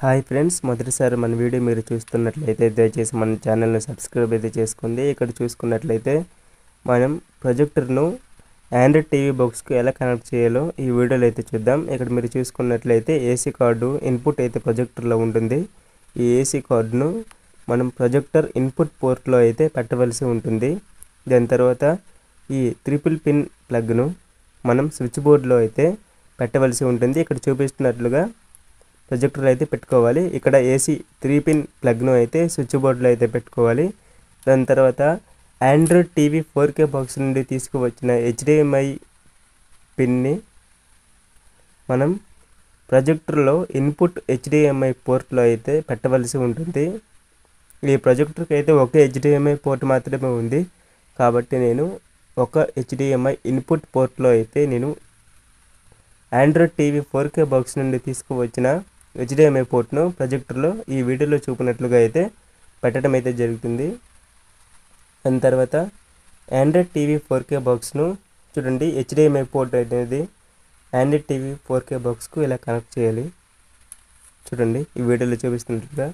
Hi friends, మొదటిసారి మన video మీరు చూస్తున్నట్లయితే దయచేసి మన ఛానల్ని సబ్స్క్రైబ్ అయితే చేసుకోండి. ఇక్కడ చూసుకున్నట్లయితే మనం ప్రొజెక్టర్ను ఆండ్రాయిడ్ టీవీ బాక్స్కి ఎలా కనెక్ట్ చేయాలో ఈ వీడియోలో అయితే చూద్దాం. ఇక్కడ మీరు చూసుకున్నట్లయితే ఏసీ కార్డు ఇన్పుట్ అయితే ప్రొజెక్టర్లో ఉంటుంది. ఈ ఏసీ కార్డును మనం ప్రొజెక్టర్ ఇన్పుట్ పోర్ట్లో అయితే పెట్టవలసి ఉంటుంది. దాని తర్వాత ఈ ట్రిపుల్ పిన్ ప్లగ్ను మనం స్విచ్ బోర్డులో అయితే పెట్టవలసి ఉంటుంది. ఇక్కడ చూపిస్తున్నట్లుగా ప్రొజెక్టర్ అయితే పెట్టుకోవాలి. ఇక్కడ ఏసీ 3 పిన్ ప్లగ్ను అయితే స్విచ్ బోర్డులో అయితే పెట్టుకోవాలి. దాని తర్వాత ఆండ్రాయిడ్ టీవీ 4K బాక్స్ నుండి తీసుకువచ్చిన HDMI పిన్ని మనం ప్రొజెక్టర్లో ఇన్పుట్ HDMI పోర్ట్లో అయితే పెట్టవలసి ఉంటుంది. ఈ ప్రొజెక్టర్కి అయితే ఒక HDMI పోర్ట్ మాత్రమే ఉంది కాబట్టి నేను ఒక HDMI ఇన్పుట్ పోర్ట్లో అయితే నేను ఆండ్రాయిడ్ టీవీ 4K బాక్స్ నుండి తీసుకువచ్చిన HDMI పోర్ట్ను ప్రొజెక్టర్లో ఈ వీడియోలో చూపినట్లుగా అయితే పెట్టడం అయితే జరుగుతుంది. దాని తర్వాత ఆండ్రాయిడ్ టీవీ 4K బాక్స్ను చూడండి, HDMI పోర్ట్ అనేది ఆండ్రాయిడ్ టీవీ 4K బాక్స్కు ఇలా కనెక్ట్ చేయాలి. చూడండి ఈ వీడియోలో చూపిస్తున్నట్లుగా.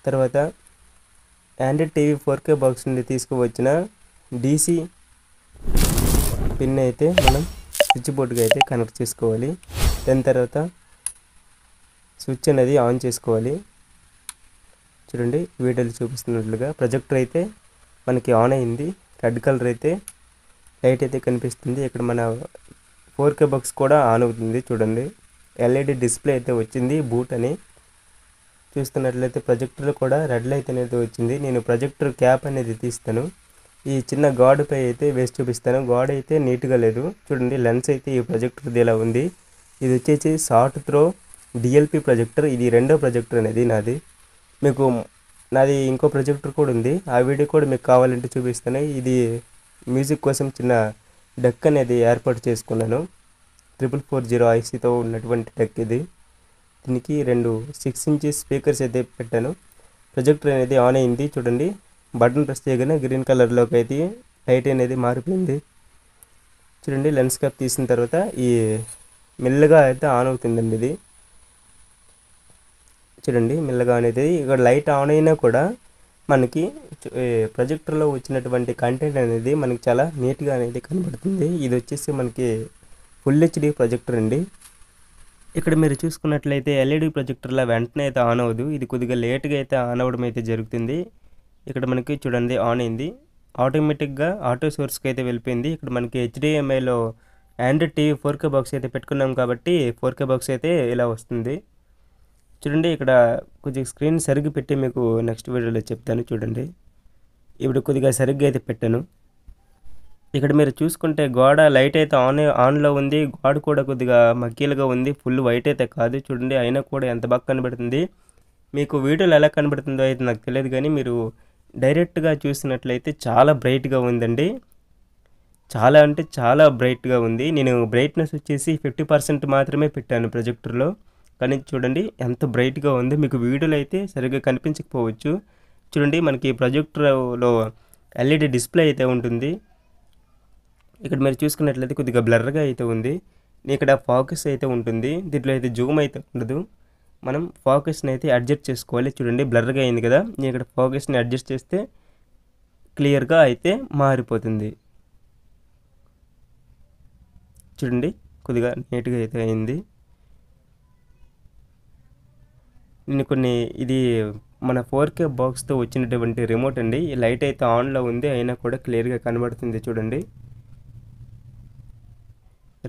తర్వాత ఆండ్రాయిడ్ టీవీ 4K బాక్స్ నుండి తీసుకువచ్చిన DC పిన్ అయితే మనం స్విచ్ బోర్డుగా అయితే కనెక్ట్ చేసుకోవాలి. దాని తర్వాత స్విచ్ అనేది ఆన్ చేసుకోవాలి. చూడండి వీడియోలో చూపిస్తున్నట్లుగా ప్రొజెక్టర్ అయితే మనకి ఆన్ అయింది. రెడ్ కలర్ అయితే లైట్ అయితే కనిపిస్తుంది. ఇక్కడ మన 4K బాక్స్ కూడా ఆన్ అవుతుంది. చూడండి LED డిస్ప్లే అయితే వచ్చింది, బూట్ అని. చూస్తున్నట్లయితే ప్రొజెక్టర్ కూడా రెడ్ లైట్ అనేది వచ్చింది. నేను ప్రొజెక్టర్ క్యాప్ అనేది తీస్తాను. ఈ చిన్న గాడుపై అయితే వేసి చూపిస్తాను. గాడ్ అయితే నీట్గా లేదు. చూడండి లెన్స్ అయితే ఈ ప్రొజెక్టర్ది ఇలా ఉంది. ఇది వచ్చేసి షార్ట్ త్రో DLP ప్రొజెక్టర్. ఇది రెండో ప్రొజెక్టర్ అనేది నాది. నాది ఇంకో ప్రొజెక్టర్ కూడా ఉంది. ఆ వీడియో కూడా మీకు కావాలంటే చూపిస్తాను. ఇది మ్యూజిక్ కోసం చిన్న డెక్ అనేది ఏర్పాటు చేసుకున్నాను. 4440 ICతో ఉన్నటువంటి డెక్ ఇది. దీనికి 2 6 ఇంచెస్ స్పీకర్స్ అయితే పెట్టాను. ప్రొజెక్టర్ అనేది ఆన్ అయింది. చూడండి బటన్ ప్రెస్ చేయగానే గ్రీన్ కలర్లోకి అయితే లైట్ అనేది మారిపోయింది. చూడండి లెన్స్ క్యాప్ తీసిన తర్వాత ఈ మెల్లగా అయితే ఆన్ అవుతుందండి. ఇది చూడండి మెల్లగా అనేది. ఇక్కడ లైట్ ఆన్ అయినా కూడా మనకి ప్రొజెక్టర్లో వచ్చినటువంటి కంటెంట్ అనేది మనకి చాలా నీట్గా అనేది కనబడుతుంది. ఇది వచ్చేసి మనకి ఫుల్ HD ప్రొజెక్టర్ అండి. ఇక్కడ మీరు చూసుకున్నట్లయితే LED ప్రొజెక్టర్లో వెంటనే అయితే ఆన్ అవ్వదు. ఇది కొద్దిగా లేట్గా అయితే ఆన్ అవ్వడం అయితే జరుగుతుంది. ఇక్కడ మనకి చూడండి ఆన్ అయింది. ఆటోమేటిక్గా ఆటో సోర్స్కి అయితే వెళ్ళిపోయింది. ఇక్కడ మనకి HDMIలో ఆండ్రాయిడ్ టీవీ 4K బాక్స్ అయితే పెట్టుకున్నాం కాబట్టి 4K బాక్స్ అయితే ఇలా వస్తుంది. చూడండి ఇక్కడ కొద్దిగా స్క్రీన్ సరిగ్గా పెట్టి మీకు నెక్స్ట్ వీడియోలో చెప్తాను. చూడండి ఇప్పుడు కొద్దిగా సరిగ్గా అయితే పెట్టాను. ఇక్కడ మీరు చూసుకుంటే గోడ లైట్ అయితే ఆన్లో ఉంది. గోడ కూడా కొద్దిగా మక్కీలుగా ఉంది. ఫుల్ వైట్ అయితే కాదు. చూడండి అయినా కూడా ఎంత బాగా కనబడుతుంది. మీకు వీడియోలో ఎలా కనబడుతుందో అయితే నాకు తెలియదు, కానీ మీరు డైరెక్ట్గా చూసినట్లయితే చాలా బ్రైట్గా ఉందండి. చాలా అంటే చాలా బ్రైట్గా ఉంది. నేను బ్రైట్నెస్ వచ్చేసి 50% మాత్రమే పెట్టాను ప్రొజెక్టర్లో, కానీ చూడండి ఎంత బ్రైట్గా ఉంది. మీకు వీడియోలో అయితే సరిగ్గా కనిపించకపోవచ్చు. చూడండి మనకి ప్రొజెక్టర్లో LED డిస్ప్లే అయితే ఉంటుంది. ఇక్కడ మీరు చూసుకున్నట్లయితే కొద్దిగా బ్లర్గా అయితే ఉంది. ఇక్కడ ఫోకస్ అయితే ఉంటుంది. దీంట్లో అయితే జూమ్ అయితే ఉండదు. మనం ఫోకస్ని అయితే అడ్జస్ట్ చేసుకోవాలి. చూడండి బ్లర్గా అయింది కదా, నేను ఇక్కడ ఫోకస్ని అడ్జస్ట్ చేస్తే క్లియర్గా అయితే మారిపోతుంది. చూడండి కొద్దిగా నీట్గా అయితే అయింది. నేను ఇది మన 4K బాక్స్తో వచ్చినటువంటి రిమోట్ అండి. ఈ లైట్ అయితే ఆన్లో ఉంది, అయినా కూడా క్లియర్గా కనబడుతుంది. చూడండి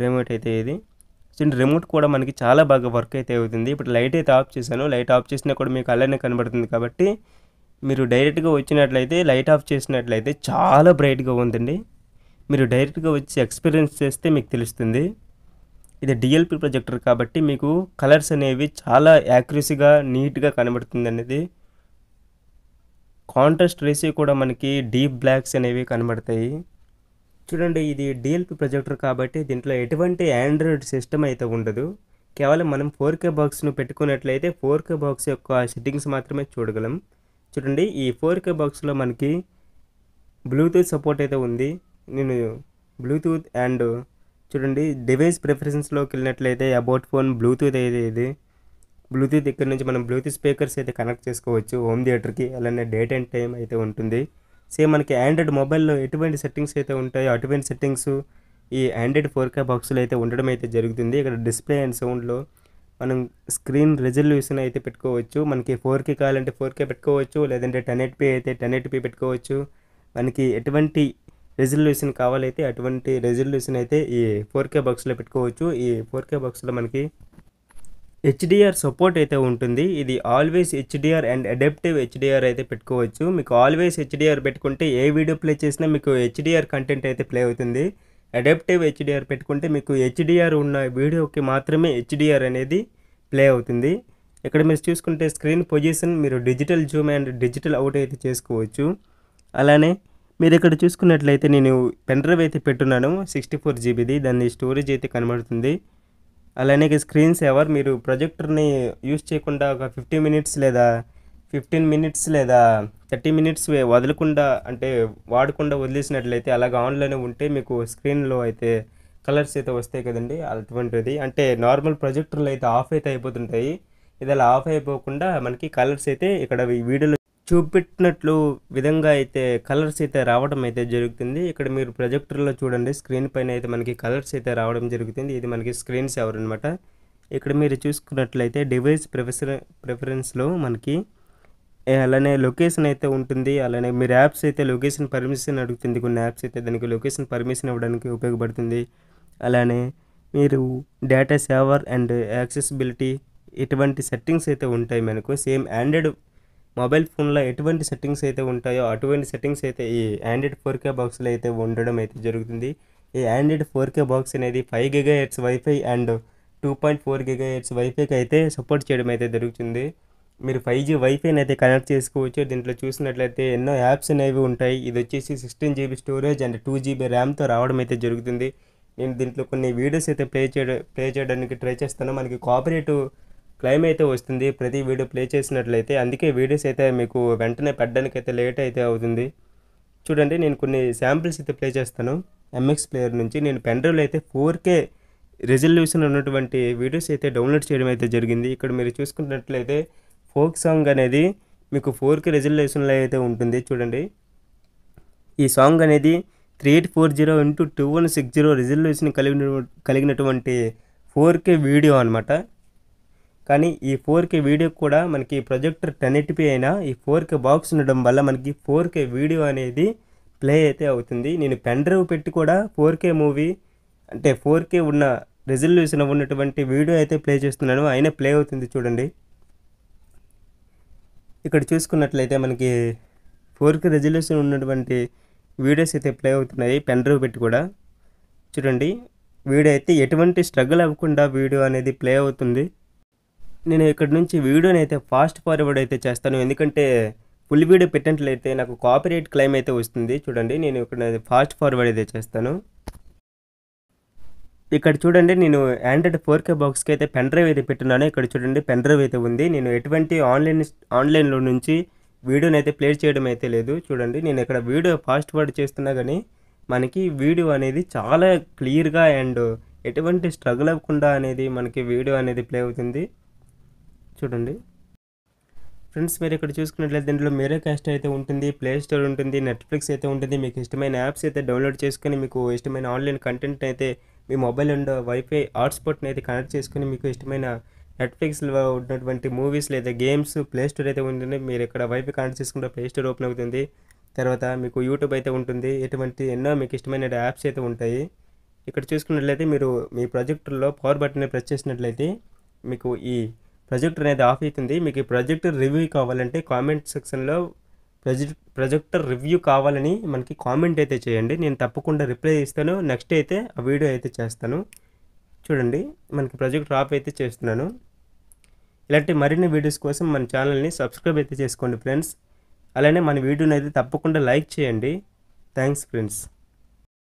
రిమోట్ అయితే ఇది. చూడండి రిమోట్ కూడా మనకి చాలా బాగా వర్క్ అయితే అవుతుంది. ఇప్పుడు లైట్ అయితే ఆఫ్ చేశాను. లైట్ ఆఫ్ చేసినా కూడా మీకు అలానే కనబడుతుంది కాబట్టి మీరు డైరెక్ట్గా వచ్చినట్లయితే లైట్ ఆఫ్ చేసినట్లయితే చాలా బ్రైట్గా ఉందండి. మీరు డైరెక్ట్గా వచ్చి ఎక్స్పీరియన్స్ చేస్తే మీకు తెలుస్తుంది. ఇది DLP ప్రొజెక్టర్ కాబట్టి మీకు కలర్స్ అనేవి చాలా యాక్యురసీగా నీట్గా కనబడుతుంది అనేది. కాంట్రాస్ట్ రేషియో కూడా మనకి డీప్ బ్లాక్స్ అనేవి కనబడతాయి. చూడండి ఇది DLP ప్రొజెక్టర్ కాబట్టి దీంట్లో ఎటువంటి ఆండ్రాయిడ్ సిస్టమ్ అయితే ఉండదు. కేవలం మనం 4K బాక్స్ను పెట్టుకున్నట్లయితే 4K బాక్స్ యొక్క సెట్టింగ్స్ మాత్రమే చూడగలం. చూడండి ఈ 4K బాక్స్లో మనకి బ్లూటూత్ సపోర్ట్ అయితే ఉంది. నేను బ్లూటూత్ అండ్ చూడండి డివైస్ ప్రిఫరెన్స్లోకి వెళ్ళినట్లయితే అబౌట్ ఫోన్ బ్లూటూత్ అయితే ఇది బ్లూటూత్ ఇక్కడ నుంచి మనం బ్లూటూత్ స్పీకర్స్ అయితే కనెక్ట్ చేసుకోవచ్చు హోమ్ థియేటర్కి. అలానే డేట్ అండ్ టైం అయితే ఉంటుంది. సేమ్ మనకి ఆండ్రాయిడ్ మొబైల్లో ఎటువంటి సెట్టింగ్స్ అయితే ఉంటాయో అటువంటి సెట్టింగ్స్ ఈ ఆండ్రాయిడ్ 4K బాక్స్లో అయితే ఉండడం అయితే జరుగుతుంది. ఇక్కడ డిస్ప్లే అండ్ సౌండ్లో మనం స్క్రీన్ రెజల్యూషన్ అయితే పెట్టుకోవచ్చు. మనకి 4K కావాలంటే 4K పెట్టుకోవచ్చు, లేదంటే 1080p అయితే 1080p పెట్టుకోవచ్చు. మనకి ఎటువంటి రెజల్యూషన్ కావాలైతే అటువంటి రెజల్యూషన్ అయితే ఈ 4K బాక్స్లో పెట్టుకోవచ్చు. ఈ 4K బాక్స్లో మనకి HDR సపోర్ట్ అయితే ఉంటుంది. ఇది always HDR and adaptive HDR అయితే పెట్టుకోవచ్చు. మీకు ఆల్వేస్ HDR పెట్టుకుంటే ఏ వీడియో ప్లే చేసినా మీకు HDR కంటెంట్ అయితే ప్లే అవుతుంది. అడాప్టివ్ HDR పెట్టుకుంటే మీకు HDR ఉన్న వీడియోకి మాత్రమే HDR అనేది ప్లే అవుతుంది. ఇక్కడ మీరు చూసుకుంటే స్క్రీన్ పొజిషన్ మీరు digital Zoom and digital out అయితే చేసుకోవచ్చు. అలానే మీరు ఇక్కడ చూసుకున్నట్లయితే నేను పెన్ డ్రైవ్ అయితే పెట్టున్నాను 64 GBది. దాని స్టోరేజ్ అయితే కనబడుతుంది. అలానే స్క్రీన్ సేవర్ మీరు ప్రొజెక్టర్ని యూస్ చేయకుండా ఒక 15 మినిట్స్ లేదా 30 మినిట్స్ వదలకుండా అంటే వాడకుండా వదిలేసినట్లయితే అలాగ ఆన్లోనే ఉంటే మీకు స్క్రీన్లో అయితే కలర్స్ అయితే వస్తాయి కదండి. అటువంటిది అంటే నార్మల్ ప్రొజెక్టర్లో అయితే ఆఫ్ అయితే అయిపోతుంటాయి. ఇది అలా ఆఫ్ అయిపోకుండా మనకి కలర్స్ అయితే ఇక్కడ ఈ వీడియోలో చూపెట్టినట్లు విధంగా అయితే కలర్స్ అయితే రావడం అయితే జరుగుతుంది. ఇక్కడ మీరు ప్రొజెక్టర్లో చూడండి స్క్రీన్ పైన అయితే మనకి కలర్స్ అయితే రావడం జరుగుతుంది. ఇది మనకి స్క్రీన్ సేవర్ అనమాట. ఇక్కడ మీరు చూసుకున్నట్లయితే డివైస్ ప్రిఫరెన్స్లో మనకి అలానే లొకేషన్ అయితే ఉంటుంది. అలానే మీరు యాప్స్ అయితే లొకేషన్ పర్మిషన్ అడుగుతుంది. కొన్ని యాప్స్ అయితే దానికి లొకేషన్ పర్మిషన్ ఇవ్వడానికి ఉపయోగపడుతుంది. అలానే మీరు డేటా సేవర్ అండ్ యాక్సెసిబిలిటీ ఇటువంటి సెట్టింగ్స్ అయితే ఉంటాయి మనకు. సేమ్ ఆండ్రాయిడ్ మొబైల్ ఫోన్లో ఎటువంటి సెట్టింగ్స్ అయితే ఉంటాయో అటువంటి సెట్టింగ్స్ అయితే ఈ ఆండ్రాయిడ్ 4K బాక్స్లో అయితే ఉండడం అయితే జరుగుతుంది. ఈ ఆండ్రాయిడ్ 4K బాక్స్ అనేది 5 GHz వైఫై అండ్ 2.4 GHz వైఫైకి అయితే సపోర్ట్ చేయడం అయితే జరుగుతుంది. మీరు 5G వైఫైని అయితే కనెక్ట్ చేసుకోవచ్చు. దీంట్లో చూసినట్లయితే ఎన్నో యాప్స్ అనేవి ఉంటాయి. ఇది వచ్చేసి 16 GB స్టోరేజ్ అండ్ 2 GB ర్యామ్తో రావడం అయితే జరుగుతుంది. నేను దీంట్లో కొన్ని వీడియోస్ అయితే ప్లే చేయడానికి ట్రై చేస్తాను. మనకి కాపీరైట్ క్లెయిమ్ అయితే వస్తుంది ప్రతి వీడియో ప్లే చేసినట్లయితే. అందుకే వీడియోస్ అయితే మీకు వెంటనే పెట్టడానికి అయితే లేట్ అయితే అవుతుంది. చూడండి నేను కొన్ని శాంపిల్స్ అయితే ప్లే చేస్తాను MX ప్లేయర్ నుంచి. నేను పెన్ డ్రైవ్లో అయితే 4K రెజల్యూషన్ ఉన్నటువంటి వీడియోస్ అయితే డౌన్లోడ్ చేయడం అయితే జరిగింది. ఇక్కడ మీరు చూసుకున్నట్లయితే ఫోక్ సాంగ్ అనేది మీకు 4K రెజల్యూషన్లో అయితే ఉంటుంది. చూడండి ఈ సాంగ్ అనేది 3840x2160 రెజల్యూషన్ కలిగినటువంటి 4K వీడియో అనమాట. కానీ ఈ 4K వీడియో కూడా మనకి ప్రొజెక్టర్ 1080p అయినా ఈ 4K బాక్స్ ఉండడం వల్ల మనకి 4K వీడియో అనేది ప్లే అయితే అవుతుంది. నేను పెన్ డ్రైవ్ పెట్టి కూడా 4K మూవీ అంటే 4K ఉన్న రెజల్యూషన్ ఉన్నటువంటి వీడియో అయితే ప్లే చేస్తున్నాను, అయినా ప్లే అవుతుంది. చూడండి ఇక్కడ చూసుకున్నట్లయితే మనకి 4K రెజల్యూషన్ ఉన్నటువంటి వీడియోస్ అయితే ప్లే అవుతున్నాయి పెన్ డ్రైవ్ పెట్టి కూడా. చూడండి వీడియో అయితే ఎటువంటి స్ట్రగుల్ అవ్వకుండా వీడియో అనేది ప్లే అవుతుంది. నేను ఇక్కడ నుంచి వీడియోని అయితే ఫాస్ట్ ఫార్వర్డ్ అయితే చేస్తాను, ఎందుకంటే ఫుల్ వీడియో పెట్టినట్లయితే నాకు కాపీరైట్ క్లెయిమ్ అయితే వస్తుంది. చూడండి నేను ఇక్కడ ఫాస్ట్ ఫార్వర్డ్ అయితే చేస్తాను. ఇక్కడ చూడండి నేను ఆండ్రాయిడ్ 4K బాక్స్కి అయితే పెన్ డ్రైవ్ అయితే పెట్టున్నాను. ఇక్కడ చూడండి పెన్ డ్రైవ్ అయితే ఉంది. నేను ఎటువంటి ఆన్లైన్లో నుంచి వీడియోని అయితే ప్లే చేయడం అయితే లేదు. చూడండి నేను ఇక్కడ వీడియో ఫాస్ట్ ఫార్వర్డ్ చేస్తున్నా కానీ మనకి వీడియో అనేది చాలా క్లియర్గా అండ్ ఎటువంటి స్ట్రగుల్ అవ్వకుండా అనేది మనకి వీడియో అనేది ప్లే అవుతుంది. చూడండి ఫ్రెండ్స్ మీరు ఇక్కడ చూసుకున్నట్లయితే దీంట్లో మీరేకాస్ట్ అయితే ఉంటుంది, ప్లే స్టోర్ ఉంటుంది, నెట్ఫ్లిక్స్ అయితే ఉంటుంది. మీకు ఇష్టమైన యాప్స్ అయితే డౌన్లోడ్ చేసుకొని మీకు ఇష్టమైన ఆన్లైన్ కంటెంట్ అయితే మీ మొబైల్ అండ్ వైఫై హాట్స్పాట్ని అయితే కనెక్ట్ చేసుకుని మీకు ఇష్టమైన నెట్ఫ్లిక్స్లో ఉన్నటువంటి మూవీస్ లేదా గేమ్స్ ప్లే స్టోర్ అయితే ఉంటుంది. మీరు ఇక్కడ వైఫై కనెక్ట్ చేసుకుంటే ప్లే స్టోర్ ఓపెన్ అవుతుంది. తర్వాత మీకు యూట్యూబ్ అయితే ఉంటుంది. ఎటువంటి ఎన్నో మీకు ఇష్టమైన యాప్స్ అయితే ఉంటాయి. ఇక్కడ చూసుకున్నట్లయితే మీరు మీ ప్రొజెక్టర్లో పవర్ బటన్ని ప్రెస్ చేసినట్లయితే మీకు ఈ ప్రొజెక్టర్ అనేది ఆఫ్ అవుతుంది. మీకు ఈ ప్రొజెక్టర్ రివ్యూ కావాలంటే కామెంట్ సెక్షన్లో ప్రొజెక్టర్ రివ్యూ కావాలని మనకి కామెంట్ అయితే చేయండి, నేను తప్పకుండా రిప్లై ఇస్తాను. నెక్స్ట్ అయితే ఆ వీడియో అయితే చేస్తాను. చూడండి మనకి ప్రొజెక్టర్ ఆఫ్ అయితే చేస్తున్నాను. ఇలాంటి మరిన్ని వీడియోస్ కోసం మన ఛానల్ని సబ్స్క్రైబ్ అయితే చేసుకోండి ఫ్రెండ్స్. అలానే మన వీడియోని అయితే తప్పకుండా లైక్ చేయండి. Thanks friends.